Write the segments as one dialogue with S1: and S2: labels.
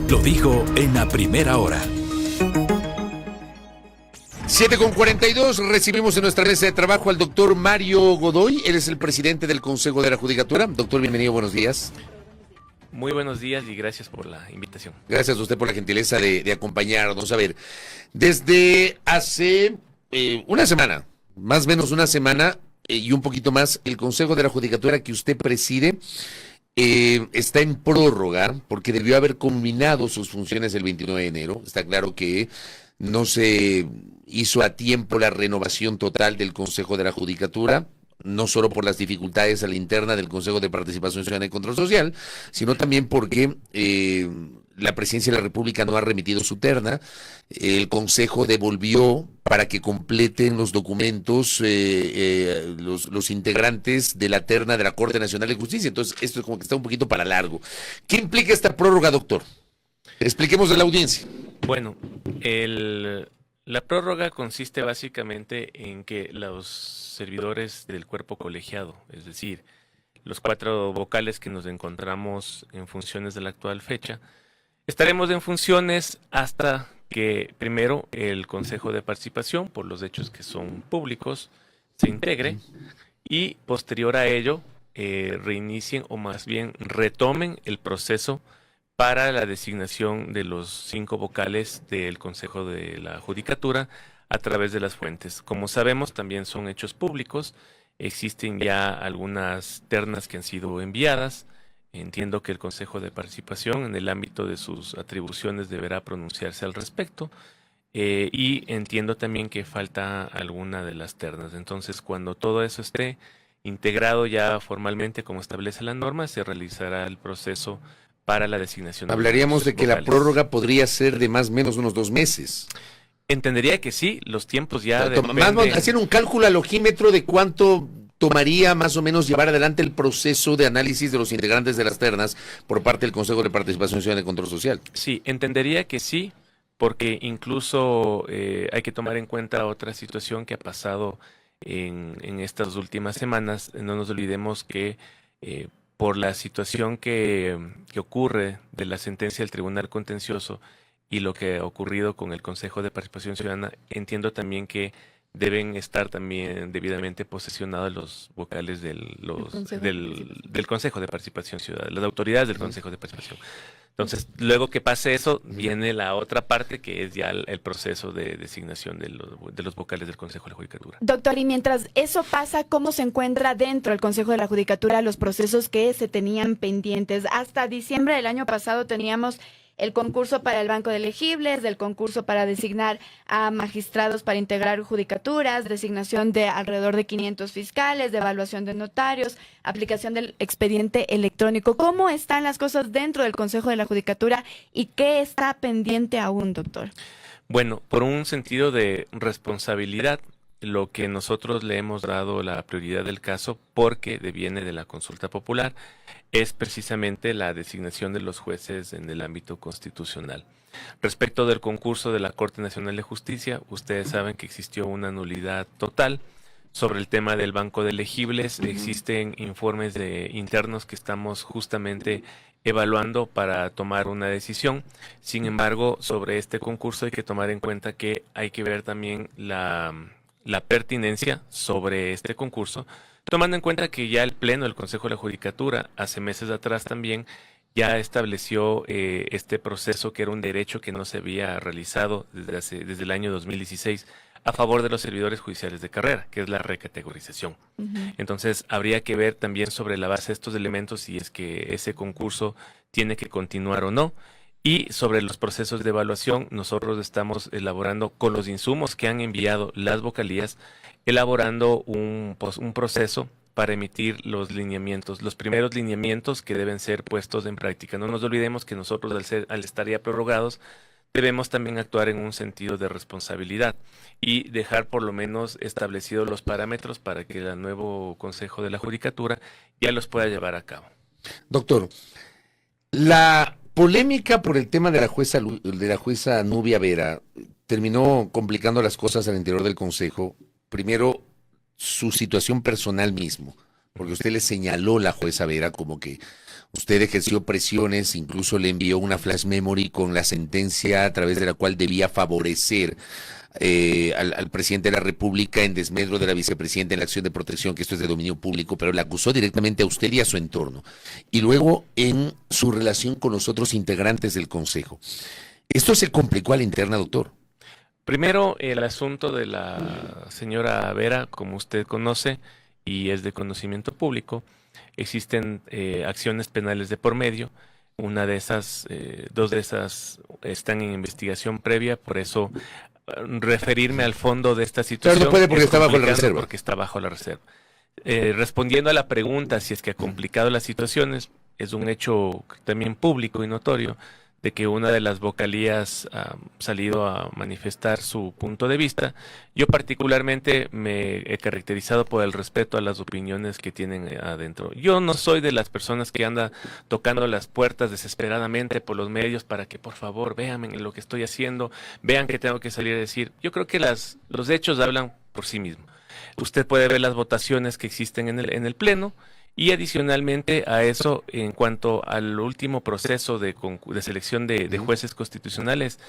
S1: lo dijo en la primera hora.
S2: 7:42, recibimos en nuestra mesa de trabajo al doctor Mario Godoy. Él es el presidente del Consejo de la Judicatura. Doctor, bienvenido, buenos días.
S3: Muy buenos días y gracias por la invitación.
S2: Gracias a usted por la gentileza de acompañarnos. A ver, desde hace una semana, más o menos una semana y un poquito más, el Consejo de la Judicatura que usted preside está en prórroga porque debió haber culminado sus funciones el 29 de enero. Está claro que no se hizo a tiempo la renovación total del Consejo de la Judicatura, no solo por las dificultades a la interna del Consejo de Participación Ciudadana y Control Social, sino también porque la Presidencia de la República no ha remitido su terna. El Consejo devolvió para que completen los documentos los integrantes de la terna de la Corte Nacional de Justicia. Entonces, esto es como que está un poquito para largo. ¿Qué implica esta prórroga, doctor? Expliquemos a la audiencia.
S3: Bueno, la prórroga consiste básicamente en que los servidores del cuerpo colegiado, es decir, los 4 vocales que nos encontramos en funciones de la actual fecha, estaremos en funciones hasta que primero el Consejo de Participación, por los hechos que son públicos, se integre y posterior a ello reinicien o más bien retomen el proceso para la designación de los 5 vocales del Consejo de la Judicatura a través de las fuentes. Como sabemos, también son hechos públicos, existen ya algunas ternas que han sido enviadas. Entiendo que el Consejo de Participación, en el ámbito de sus atribuciones, deberá pronunciarse al respecto. Y entiendo también que falta alguna de las ternas. Entonces, cuando todo eso esté integrado ya formalmente, como establece la norma, se realizará el proceso para la designación.
S2: Hablaríamos de que vocales. La prórroga podría ser de más o menos unos 2 meses.
S3: Entendería que sí, los tiempos ya
S2: hacer un cálculo al ojímetro de cuánto tomaría más o menos llevar adelante el proceso de análisis de los integrantes de las ternas por parte del Consejo de Participación Ciudadana y Control Social.
S3: Sí, entendería que sí, porque incluso hay que tomar en cuenta otra situación que ha pasado en estas últimas semanas. No nos olvidemos que por la situación que ocurre de la sentencia del Tribunal Contencioso y lo que ha ocurrido con el Consejo de Participación Ciudadana, entiendo también que deben estar también debidamente posesionados los vocales del Consejo de Participación Ciudadana, las autoridades del Consejo de Participación. Entonces, luego que pase eso, viene la otra parte, que es ya el proceso de designación de los vocales del Consejo de la Judicatura.
S4: Doctor, y mientras eso pasa, ¿cómo se encuentra dentro del Consejo de la Judicatura los procesos que se tenían pendientes? Hasta diciembre del año pasado teníamos el concurso para el banco de elegibles, del concurso para designar a magistrados para integrar judicaturas, designación de alrededor de 500 fiscales, de evaluación de notarios, aplicación del expediente electrónico. ¿Cómo están las cosas dentro del Consejo de la Judicatura y qué está pendiente aún, doctor?
S3: Bueno, por un sentido de responsabilidad, lo que nosotros le hemos dado la prioridad del caso, porque deviene de la consulta popular, es precisamente la designación de los jueces en el ámbito constitucional. Respecto del concurso de la Corte Nacional de Justicia, ustedes saben que existió una nulidad total. Sobre el tema del banco de elegibles, existen informes internos que estamos justamente evaluando para tomar una decisión. Sin embargo, sobre este concurso hay que tomar en cuenta que hay que ver también la pertinencia sobre este concurso, tomando en cuenta que ya el Pleno del Consejo de la Judicatura, hace meses atrás también, ya estableció este proceso, que era un derecho que no se había realizado desde el año 2016 a favor de los servidores judiciales de carrera, que es la recategorización. Entonces, habría que ver también sobre la base de estos elementos si es que ese concurso tiene que continuar o no. Y sobre los procesos de evaluación, nosotros estamos elaborando, con los insumos que han enviado las vocalías, elaborando un proceso para emitir los lineamientos, los primeros lineamientos que deben ser puestos en práctica. No nos olvidemos que nosotros, al estar ya prorrogados, debemos también actuar en un sentido de responsabilidad y dejar por lo menos establecidos los parámetros para que el nuevo Consejo de la Judicatura ya los pueda llevar a cabo.
S2: Doctor, la polémica por el tema de la jueza Nubia Vera terminó complicando las cosas al interior del Consejo. Primero, su situación personal mismo, porque usted le señaló a la jueza Vera como que Usted ejerció presiones, incluso le envió una flash memory con la sentencia a través de la cual debía favorecer al presidente de la República en desmedro de la vicepresidenta en la acción de protección, que esto es de dominio público, pero le acusó directamente a usted y a su entorno. Y luego en su relación con los otros integrantes del Consejo. ¿Esto se complicó a la interna, doctor?
S3: Primero, el asunto de la señora Vera, como usted conoce, y es de conocimiento público, existen acciones penales de por medio. Una de esas, dos de esas están en investigación previa, por eso referirme al fondo de esta situación.
S2: Claro, no puede porque está bajo la reserva.
S3: Porque está bajo la reserva. Respondiendo a la pregunta si es que ha complicado las situaciones, es un hecho también público y notorio de que una de las vocalías ha salido a manifestar su punto de vista. Yo particularmente me he caracterizado por el respeto a las opiniones que tienen adentro. Yo no soy de las personas que anda tocando las puertas desesperadamente por los medios para que por favor vean lo que estoy haciendo, vean que tengo que salir a decir. Yo creo que los hechos hablan por sí mismos. Usted puede ver las votaciones que existen en el Pleno. Y adicionalmente a eso, en cuanto al último proceso de selección de jueces constitucionales,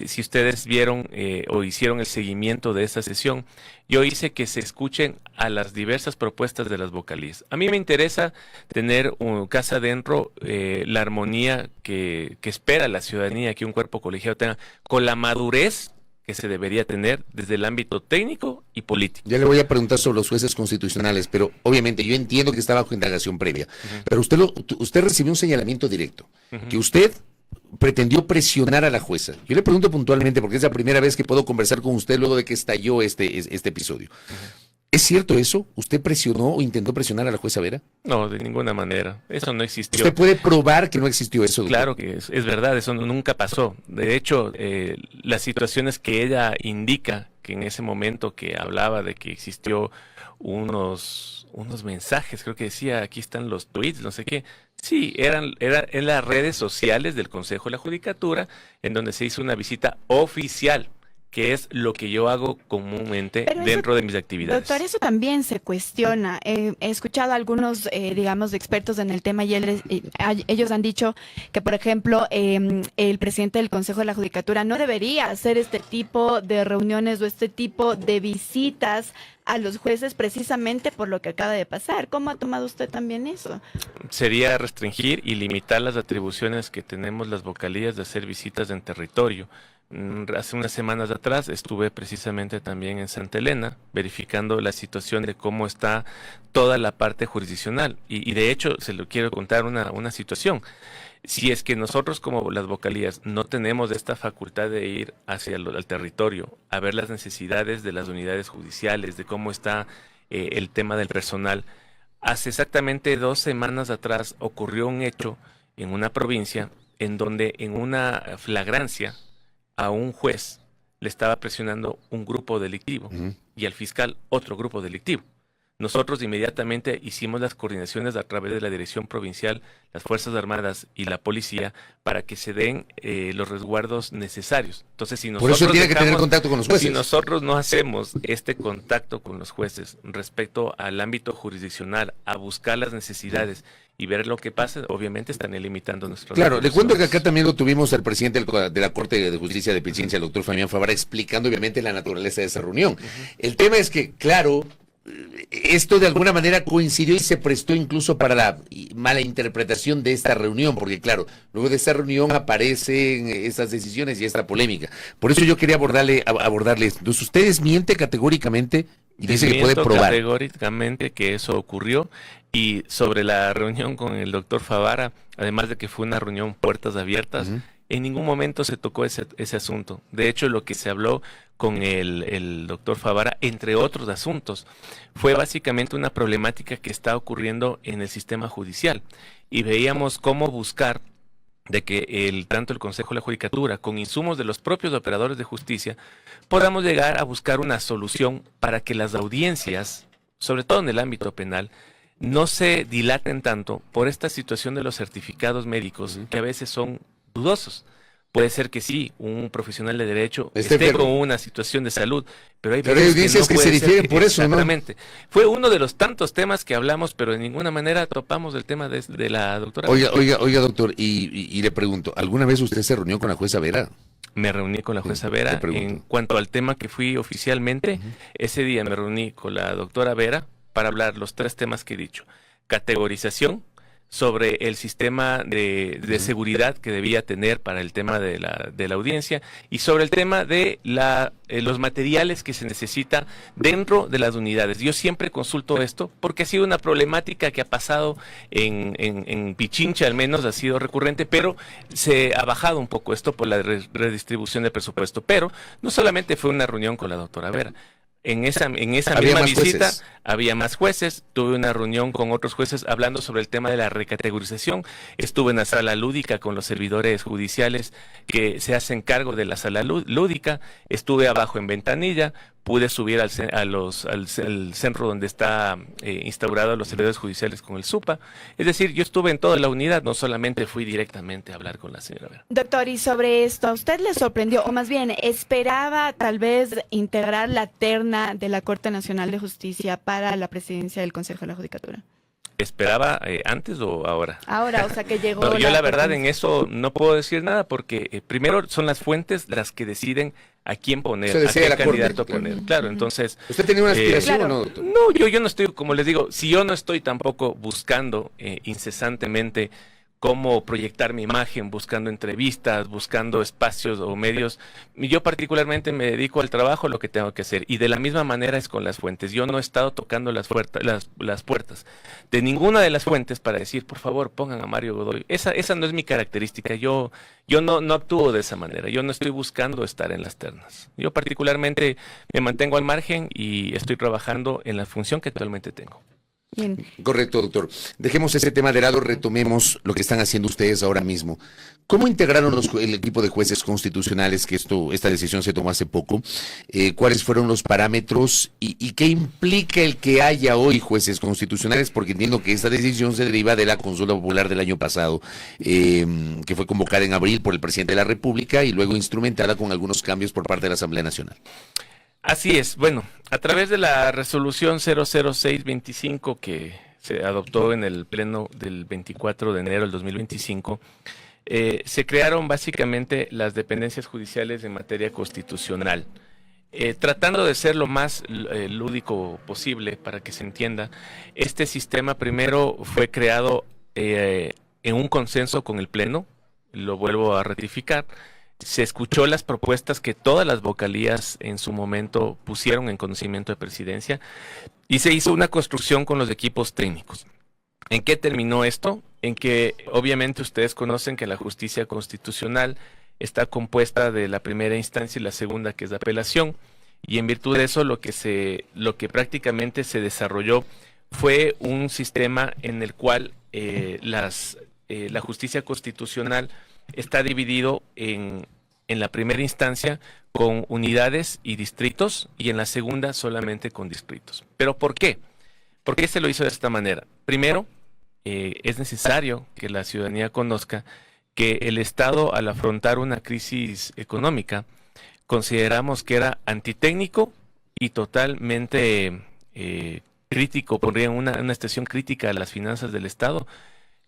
S3: si ustedes vieron o hicieron el seguimiento de esa sesión, yo hice que se escuchen a las diversas propuestas de las vocalías. A mí me interesa tener casa adentro la armonía que espera la ciudadanía que un cuerpo colegiado tenga, con la madurez que se debería tener desde el ámbito técnico y político.
S2: Ya le voy a preguntar sobre los jueces constitucionales, pero obviamente yo entiendo que está bajo indagación previa, pero usted recibió un señalamiento directo, que usted pretendió presionar a la jueza. Yo le pregunto puntualmente, porque es la primera vez que puedo conversar con usted luego de que estalló este episodio. ¿Es cierto eso? ¿Usted presionó o intentó presionar a la jueza Vera?
S3: No, de ninguna manera. Eso no existió.
S2: ¿Usted puede probar que no existió eso, doctor?
S3: Claro que es verdad, eso nunca pasó. De hecho, las situaciones que ella indica, que en ese momento que hablaba de que existió unos mensajes, creo que decía, aquí están los tweets, no sé qué. Sí, eran en las redes sociales del Consejo de la Judicatura, en donde se hizo una visita oficial, que es lo que yo hago comúnmente dentro de mis actividades.
S4: Doctor, eso también se cuestiona. He escuchado a algunos, digamos, expertos en el tema y ellos han dicho que, por ejemplo, el presidente del Consejo de la Judicatura no debería hacer este tipo de reuniones o este tipo de visitas a los jueces precisamente por lo que acaba de pasar. ¿Cómo ha tomado usted también eso?
S3: Sería restringir y limitar las atribuciones que tenemos las vocalías de hacer visitas en territorio. Hace unas semanas atrás estuve precisamente también en Santa Elena verificando la situación de cómo está toda la parte jurisdiccional y de hecho se lo quiero contar una situación. Si es que nosotros como las vocalías no tenemos esta facultad de ir hacia al territorio a ver las necesidades de las unidades judiciales, de cómo está el tema del personal, hace exactamente 2 semanas atrás ocurrió un hecho en una provincia en donde en una flagrancia a un juez le estaba presionando un grupo delictivo y al fiscal otro grupo delictivo. Nosotros inmediatamente hicimos las coordinaciones a través de la Dirección Provincial, las Fuerzas Armadas y la Policía para que se den los resguardos necesarios. Entonces, si nosotros
S2: por eso tiene que tener contacto con los jueces.
S3: Si nosotros no hacemos este contacto con los jueces respecto al ámbito jurisdiccional, a buscar las necesidades y ver lo que pasa, obviamente están limitando nuestros
S2: Claro, le cuento que acá también lo tuvimos al presidente de la Corte de Justicia de Pichincha, el doctor Fabián Favara, explicando obviamente la naturaleza de esa reunión. El tema es que, claro, esto de alguna manera coincidió y se prestó incluso para la mala interpretación de esta reunión, porque claro, luego de esta reunión aparecen esas decisiones y esta polémica. Por eso yo quería abordarle esto. Entonces, usted desmiente categóricamente y dice que puede probar.
S3: Categóricamente que eso ocurrió. Y sobre la reunión con el doctor Favara, además de que fue una reunión puertas abiertas, en ningún momento se tocó ese asunto. De hecho, lo que se habló con el doctor Favara, entre otros asuntos, fue básicamente una problemática que está ocurriendo en el sistema judicial. Y veíamos cómo buscar de que tanto el Consejo de la Judicatura, con insumos de los propios operadores de justicia, podamos llegar a buscar una solución para que las audiencias, sobre todo en el ámbito penal, no se dilaten tanto por esta situación de los certificados médicos que a veces son dudosos. Puede ser que sí, un profesional de derecho
S2: Esté
S3: esté
S2: enfermo.
S3: con una situación de salud, pero hay
S2: Pero
S3: veces
S2: hay audiencias que
S3: puede
S2: se
S3: ser
S2: difieren por eso, ¿no?
S3: Exactamente. Fue uno de los tantos temas que hablamos, pero de ninguna manera topamos el tema de la doctora.
S2: Oiga, doctor, y le pregunto, ¿alguna vez usted se reunió con la jueza Vera?
S3: Me reuní con la jueza
S2: Sí,
S3: Vera.
S2: te pregunto.
S3: En cuanto al tema que fui oficialmente, ese día me reuní con la doctora Vera para hablar los 3 temas que he dicho. Categorización, sobre el sistema de seguridad que debía tener para el tema de la audiencia y sobre el tema de los materiales que se necesita dentro de las unidades. Yo siempre consulto esto porque ha sido una problemática que ha pasado en Pichincha, al menos ha sido recurrente, pero se ha bajado un poco esto por la redistribución del presupuesto. Pero no solamente fue una reunión con la doctora Vera. En esa
S2: Había
S3: misma
S2: más
S3: visita
S2: jueces.
S3: había más jueces, tuve una reunión con otros jueces hablando sobre el tema de la recategorización, estuve en la sala lúdica con los servidores judiciales que se hacen cargo de la sala lúdica, estuve abajo en Ventanilla, pude subir al centro donde está instaurado los servidores judiciales con el SUPA, es decir, yo estuve en toda la unidad, no solamente fui directamente a hablar con la señora Vera.
S4: Doctor, y sobre esto, ¿a usted le sorprendió, o más bien, esperaba tal vez integrar la terna de la Corte Nacional de Justicia para la presidencia del Consejo de la Judicatura?
S3: ¿Esperaba antes o ahora?
S4: Ahora, o sea, que llegó...
S3: No, yo la verdad en eso no puedo decir nada porque primero son las fuentes las que deciden a quién poner,
S2: Se
S3: a
S2: decide
S3: qué
S2: la Corte,
S3: candidato
S2: claro.
S3: poner. Claro, entonces...
S2: ¿Usted tenía una aspiración
S4: claro.
S2: o no, doctor?
S3: No, yo no estoy, como les digo, si yo no estoy tampoco buscando incesantemente cómo proyectar mi imagen, buscando entrevistas, buscando espacios o medios. Yo particularmente me dedico al trabajo, lo que tengo que hacer. Y de la misma manera es con las fuentes. Yo no he estado tocando las puertas de ninguna de las fuentes para decir, por favor, pongan a Mario Godoy. Esa no es mi característica. Yo no actúo de esa manera. Yo no estoy buscando estar en las ternas. Yo particularmente me mantengo al margen y estoy trabajando en la función que actualmente tengo.
S4: Bien.
S2: Correcto, doctor. Dejemos ese tema de lado, retomemos lo que están haciendo ustedes ahora mismo. ¿Cómo integraron el equipo de jueces constitucionales, que esta decisión se tomó hace poco? ¿Cuáles fueron los parámetros y qué implica el que haya hoy jueces constitucionales? Porque entiendo que esta decisión se deriva de la consulta popular del año pasado, que fue convocada en abril por el presidente de la República y luego instrumentada con algunos cambios por parte de la Asamblea Nacional.
S3: Así es, bueno, a través de la resolución 00625 que se adoptó en el pleno del 24 de enero del 2025, se crearon básicamente las dependencias judiciales en materia constitucional, tratando de ser lo más lúdico posible para que se entienda. Este sistema primero fue creado en un consenso con el pleno, lo vuelvo a ratificar. Se escuchó las propuestas que todas las vocalías en su momento pusieron en conocimiento de presidencia y se hizo una construcción con los equipos técnicos. ¿En qué terminó esto? En que obviamente ustedes conocen que la justicia constitucional está compuesta de la primera instancia y la segunda, que es la apelación, y en virtud de eso lo que prácticamente se desarrolló fue un sistema en el cual la justicia constitucional está dividido en la primera instancia con unidades y distritos y en la segunda solamente con distritos. ¿Pero por qué? ¿Por qué se lo hizo de esta manera? Primero, es necesario que la ciudadanía conozca que el Estado, al afrontar una crisis económica, consideramos que era antitécnico y totalmente crítico, pondría una expresión crítica a las finanzas del Estado,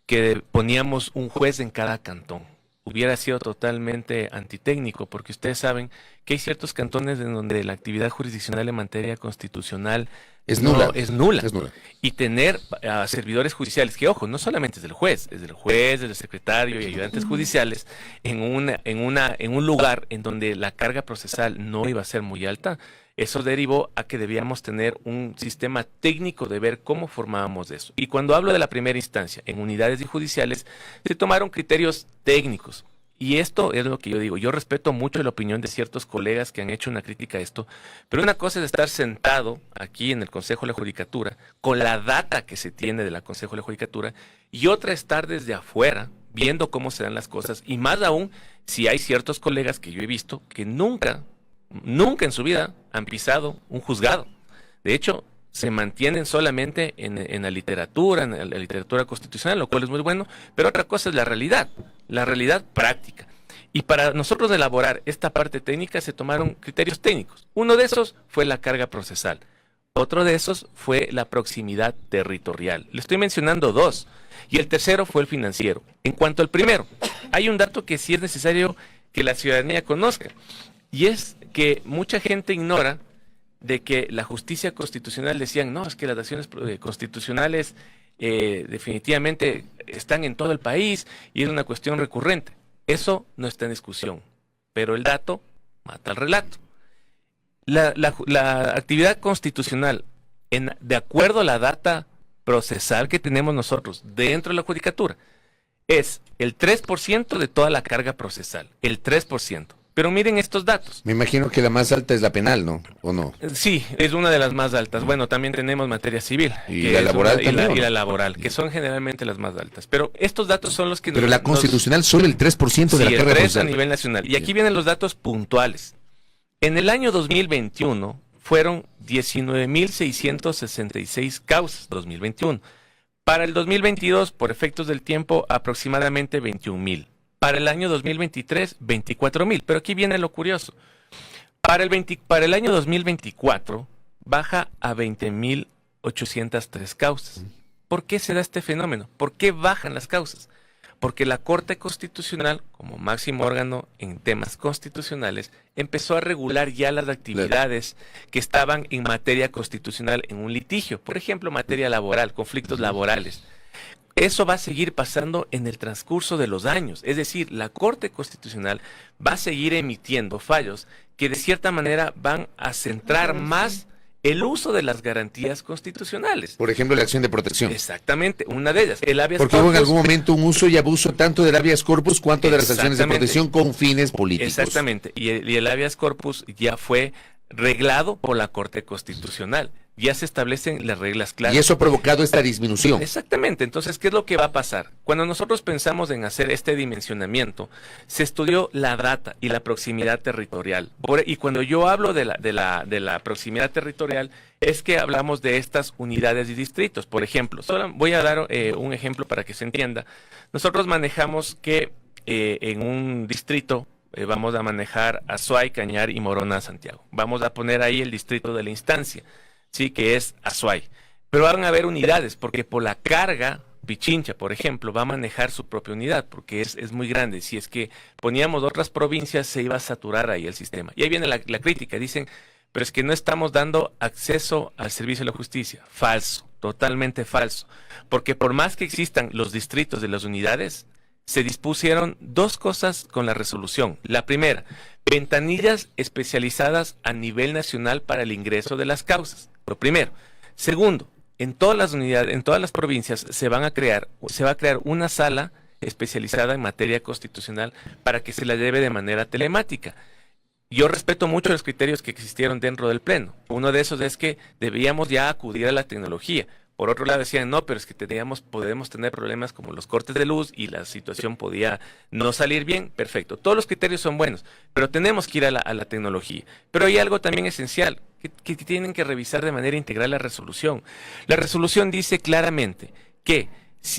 S3: que poníamos un juez en cada cantón. Hubiera sido totalmente antitécnico, porque ustedes saben que hay ciertos cantones en donde la actividad jurisdiccional en materia constitucional
S2: Es nula.
S3: es nula.
S2: Es nula.
S3: Y tener a servidores judiciales, que ojo, no solamente es del juez, del secretario y ayudantes judiciales, en un lugar en donde la carga procesal no iba a ser muy alta. Eso derivó a que debíamos tener un sistema técnico de ver cómo formábamos eso. Y cuando hablo de la primera instancia, en unidades y judiciales, se tomaron criterios técnicos. Y esto es lo que yo digo. Yo respeto mucho la opinión de ciertos colegas que han hecho una crítica a esto, pero una cosa es estar sentado aquí en el Consejo de la Judicatura, con la data que se tiene de la Consejo de la Judicatura, y otra estar desde afuera, viendo cómo se dan las cosas, y más aún, si hay ciertos colegas que yo he visto que nunca en su vida han pisado un juzgado. De hecho, se mantienen solamente en la literatura constitucional, lo cual es muy bueno, pero otra cosa es la realidad práctica. Y para nosotros elaborar esta parte técnica se tomaron criterios técnicos. Uno de esos fue la carga procesal. Otro de esos fue la proximidad territorial. Le estoy mencionando dos. Y el tercero fue el financiero. En cuanto al primero, hay un dato que sí es necesario que la ciudadanía conozca. Y es que mucha gente ignora de que la justicia constitucional decían, no, es que las acciones constitucionales definitivamente están en todo el país y es una cuestión recurrente. Eso no está en discusión, pero el dato mata el relato. La actividad constitucional, de acuerdo a la data procesal que tenemos nosotros dentro de la judicatura, es el 3% de toda la carga procesal, el 3%. Pero miren estos datos.
S2: Me imagino que la más alta es la penal, ¿no? ¿O no?
S3: Sí, es una de las más altas. Bueno, también tenemos materia civil.
S2: ¿Y la laboral también?
S3: Y la laboral, que son generalmente las más altas. Pero estos datos son los que...
S2: Pero la constitucional solo el 3% de la carga procesal.
S3: A nivel nacional. Y aquí vienen los datos puntuales. En el año 2021 fueron 19.666 causas, 2021. Para el 2022, por efectos del tiempo, aproximadamente 21.000. Para el año 2023, 24.000. Pero aquí viene lo curioso. Para el año 2024, baja a 20.803 causas. ¿Por qué se da este fenómeno? ¿Por qué bajan las causas? Porque la Corte Constitucional, como máximo órgano en temas constitucionales, empezó a regular ya las actividades que estaban en materia constitucional en un litigio. Por ejemplo, materia laboral, conflictos laborales. Eso va a seguir pasando en el transcurso de los años. Es decir, la Corte Constitucional va a seguir emitiendo fallos que de cierta manera van a centrar más el uso de las garantías constitucionales.
S2: Por ejemplo, la acción de protección.
S3: Exactamente, una de ellas. El habeas
S2: Porque
S3: corpus,
S2: hubo en algún momento un uso y abuso tanto del habeas corpus cuanto de las acciones de protección con fines políticos.
S3: Exactamente, y el habeas corpus ya fue reglado por la Corte Constitucional. Ya se establecen las reglas claras.
S2: Y eso ha provocado esta disminución.
S3: Exactamente. Entonces, ¿qué es lo que va a pasar? Cuando nosotros pensamos en hacer este dimensionamiento, se estudió la data y la proximidad territorial. Y cuando yo hablo de la proximidad territorial, es que hablamos de estas unidades y distritos. Por ejemplo, solo voy a dar un ejemplo para que se entienda. Nosotros manejamos que en un distrito vamos a manejar Azuay, Cañar y Morona, Santiago. Vamos a poner ahí el distrito de la instancia. Sí, que es Azuay. Pero van a haber unidades, porque por la carga, Pichincha, por ejemplo, va a manejar su propia unidad, porque es muy grande. Si es que poníamos otras provincias, se iba a saturar ahí el sistema. Y ahí viene la crítica, dicen, pero es que no estamos dando acceso al servicio de la justicia. Falso, totalmente falso. Porque por más que existan los distritos de las unidades, se dispusieron dos cosas con la resolución. La primera, ventanillas especializadas a nivel nacional para el ingreso de las causas. Lo primero. Segundo, en todas las unidades, en todas las provincias se va a crear una sala especializada en materia constitucional para que se la lleve de manera telemática. Yo respeto mucho los criterios que existieron dentro del Pleno. Uno de esos es que debíamos ya acudir a la tecnología. Por otro lado decían, no, pero es que podemos tener problemas como los cortes de luz y la situación podía no salir bien. Perfecto, todos los criterios son buenos, pero tenemos que ir a la tecnología. Pero hay algo también esencial, que tienen que revisar de manera integral la resolución. La resolución dice claramente que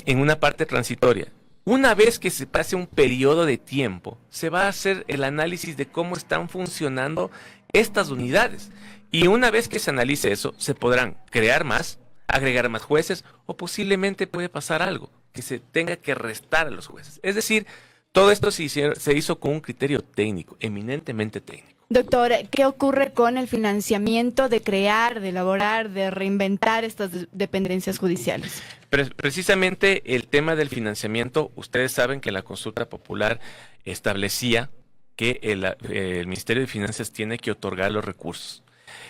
S3: en una parte transitoria, una vez que se pase un periodo de tiempo, se va a hacer el análisis de cómo están funcionando estas unidades. Y una vez que se analice eso, se podrán crear más, agregar más jueces o posiblemente puede pasar algo que se tenga que restar a los jueces. Es decir, todo esto se hizo con un criterio técnico, eminentemente técnico.
S4: Doctor, ¿qué ocurre con el financiamiento de crear, de elaborar, de reinventar estas dependencias judiciales?
S3: Precisamente el tema del financiamiento, ustedes saben que la consulta popular establecía que el Ministerio de Finanzas tiene que otorgar los recursos.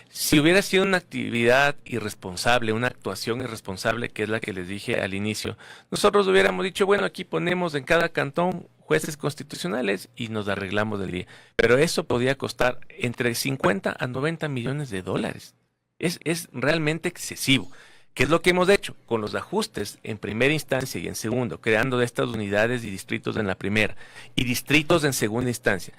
S3: Si hubiera sido una actividad irresponsable, una actuación irresponsable, que es la que les dije al inicio, nosotros hubiéramos dicho, bueno, aquí ponemos en cada cantón jueces constitucionales y nos arreglamos del día. Pero eso podía costar entre 50 a 90 millones de dólares. Es realmente excesivo. ¿Qué es lo que hemos hecho? Con los ajustes en primera instancia y en segundo, creando de estas unidades y distritos en la primera y distritos en segunda instancia.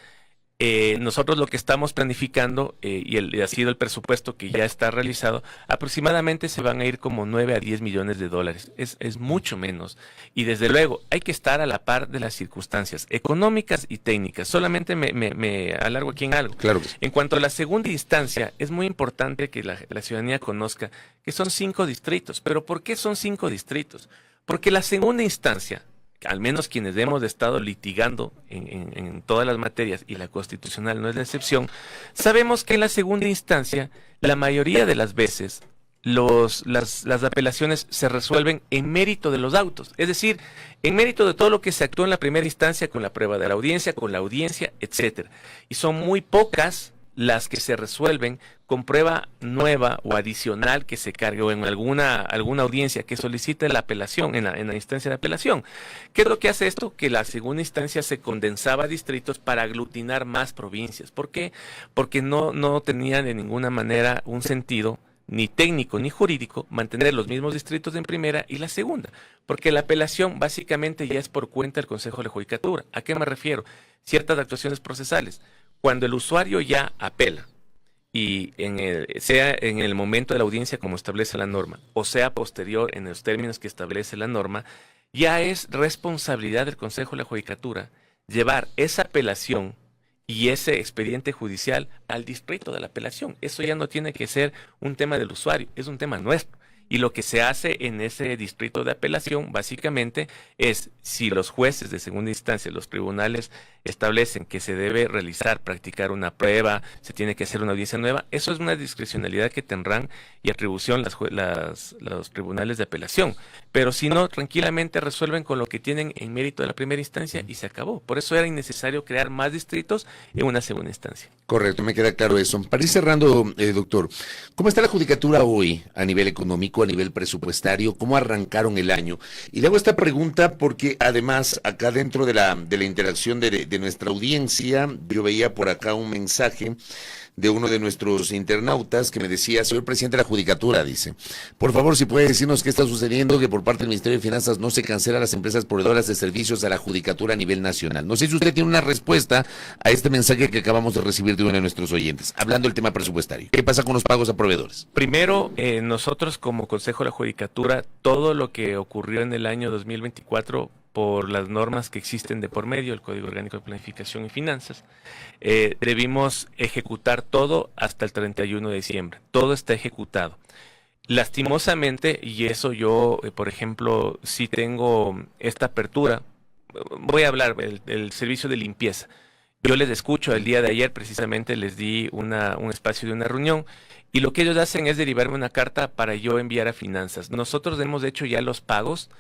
S3: Nosotros lo que estamos planificando, y ha sido el presupuesto que ya está realizado, aproximadamente se van a ir como 9 a 10 millones de dólares. Es mucho menos. Y desde luego hay que estar a la par de las circunstancias económicas y técnicas. Solamente me alargo aquí en algo.
S2: Claro que sí.
S3: En cuanto a la segunda instancia, es muy importante que la ciudadanía conozca que son 5 distritos. ¿Pero por qué son 5 distritos? Porque la segunda instancia, al menos quienes hemos estado litigando en todas las materias, y la constitucional no es la excepción, sabemos que en la segunda instancia, la mayoría de las veces, las apelaciones se resuelven en mérito de los autos, es decir, en mérito de todo lo que se actuó en la primera instancia, con la prueba de la audiencia, con la audiencia, etcétera. Y son muy pocas las que se resuelven con prueba nueva o adicional que se cargue, o en alguna audiencia que solicite la apelación, en la instancia de apelación. ¿Qué es lo que hace esto? Que la segunda instancia se condensaba a distritos para aglutinar más provincias. ¿Por qué? Porque no tenía de ninguna manera un sentido, ni técnico ni jurídico, mantener los mismos distritos en primera y la segunda, porque la apelación básicamente ya es por cuenta del Consejo de la Judicatura. ¿A qué me refiero? Ciertas actuaciones procesales. Cuando el usuario ya apela, y sea en el momento de la audiencia como establece la norma, o sea posterior en los términos que establece la norma, ya es responsabilidad del Consejo de la Judicatura llevar esa apelación y ese expediente judicial al distrito de la apelación. Eso ya no tiene que ser un tema del usuario, es un tema nuestro. Y lo que se hace en ese distrito de apelación, básicamente, es si los jueces de segunda instancia, los tribunales, establecen que se debe practicar una prueba, se tiene que hacer una audiencia nueva, eso es una discrecionalidad que tendrán y atribución los tribunales de apelación. Pero si no, tranquilamente resuelven con lo que tienen en mérito de la primera instancia y se acabó. Por eso era innecesario crear más distritos en una segunda instancia.
S2: Correcto, me queda claro eso. Para ir cerrando, doctor, ¿cómo está la judicatura hoy a nivel económico, a nivel presupuestario? ¿Cómo arrancaron el año? Y le hago esta pregunta porque además acá dentro de la interacción de nuestra audiencia, yo veía por acá un mensaje de uno de nuestros internautas que me decía: señor presidente de la Judicatura, dice, por favor, si puede decirnos qué está sucediendo, que por parte del Ministerio de Finanzas no se cancela a las empresas proveedoras de servicios a la Judicatura a nivel nacional. No sé si usted tiene una respuesta a este mensaje que acabamos de recibir de uno de nuestros oyentes, hablando del tema presupuestario. ¿Qué pasa con los pagos a proveedores?
S3: Primero, nosotros como Consejo de la Judicatura, todo lo que ocurrió en el año 2024, por las normas que existen de por medio, el Código Orgánico de Planificación y Finanzas, debimos ejecutar todo hasta el 31 de diciembre. Todo está ejecutado. Lastimosamente, y eso yo, por ejemplo, sí tengo esta apertura, voy a hablar del servicio de limpieza. Yo les escucho, el día de ayer precisamente les di un espacio de una reunión, y lo que ellos hacen es derivarme una carta para yo enviar a Finanzas. Nosotros hemos hecho ya los pagos,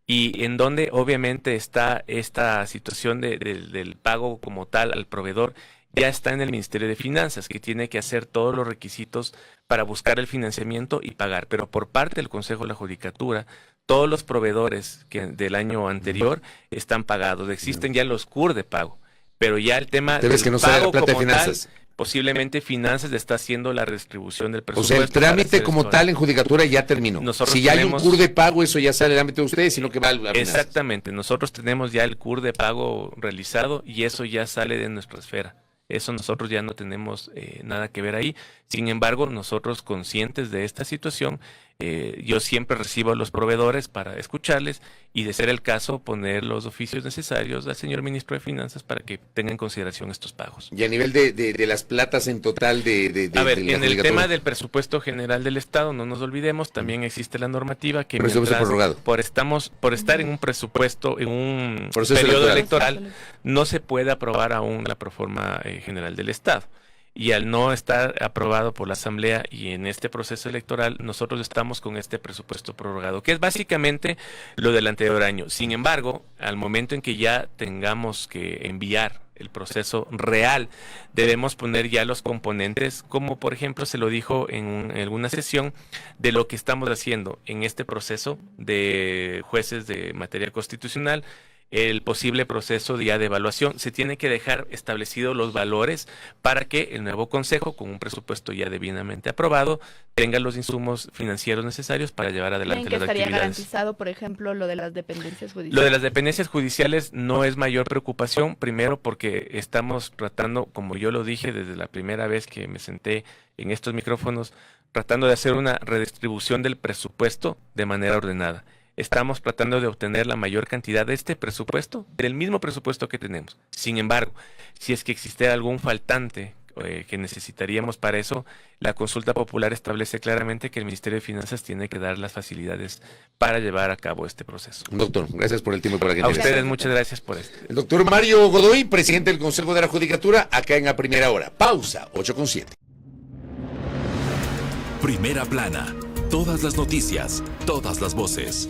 S3: y en donde obviamente está esta situación del pago como tal al proveedor, ya está en el Ministerio de Finanzas, que tiene que hacer todos los requisitos para buscar el financiamiento y pagar. Pero por parte del Consejo de la Judicatura, todos los proveedores del año anterior están pagados. Existen ya los CUR de pago, pero ya el tema del
S2: que no
S3: pago
S2: plata de
S3: como
S2: finanzas.
S3: tal, posiblemente Finanzas está haciendo la distribución del
S2: O
S3: presupuesto.
S2: sea, el trámite como tal en Judicatura ya terminó.
S3: Nosotros
S2: si ya hay un
S3: tenemos-
S2: CUR de pago, eso ya sale del ámbito de ustedes, sino que va a Finanzas.
S3: Exactamente, nosotros tenemos ya el CUR de pago realizado y eso ya sale de nuestra esfera. Eso nosotros ya no tenemos nada que ver ahí. Sin embargo, nosotros conscientes de esta situación, yo siempre recibo a los proveedores para escucharles y, de ser el caso, poner los oficios necesarios al señor ministro de Finanzas para que tenga en consideración estos pagos.
S2: Y a nivel de las platas en total
S3: A ver,
S2: de la
S3: en el
S2: Judicatura.
S3: tema del presupuesto general del Estado, no nos olvidemos, también existe la normativa que
S2: Presupuesto prorrogado.
S3: por estar en un presupuesto, en un
S2: Proceso
S3: periodo
S2: electoral.
S3: electoral, no se puede aprobar aún la proforma general del Estado. Y al no estar aprobado por la Asamblea y en este proceso electoral, nosotros estamos con este presupuesto prorrogado, que es básicamente lo del anterior año. Sin embargo, al momento en que ya tengamos que enviar el proceso real, debemos poner ya los componentes, como por ejemplo se lo dijo en alguna sesión, de lo que estamos haciendo en este proceso de jueces de materia constitucional, el posible proceso ya de evaluación. Se tiene que dejar establecidos los valores para que el nuevo consejo, con un presupuesto ya debidamente aprobado, tenga los insumos financieros necesarios para llevar adelante
S4: ¿Creen que
S3: las
S4: estaría
S3: actividades.
S4: garantizado, por ejemplo, lo de las dependencias judiciales?
S3: Lo de las dependencias judiciales no es mayor preocupación, primero porque estamos tratando, como yo lo dije desde la primera vez que me senté en estos micrófonos, tratando de hacer una redistribución del presupuesto de manera ordenada. Estamos tratando de obtener la mayor cantidad de este presupuesto, del mismo presupuesto que tenemos. Sin embargo, si es que existiera algún faltante que necesitaríamos para eso, la consulta popular establece claramente que el Ministerio de Finanzas tiene que dar las facilidades para llevar a cabo este proceso.
S2: Doctor, gracias por el tiempo y por la
S3: A
S2: gentileza.
S3: ustedes muchas gracias por esto.
S2: El doctor Mario Godoy, presidente del Consejo de la Judicatura, acá en A Primera Hora. Pausa, 8:07.
S1: Primera plana. Todas las noticias, todas las voces.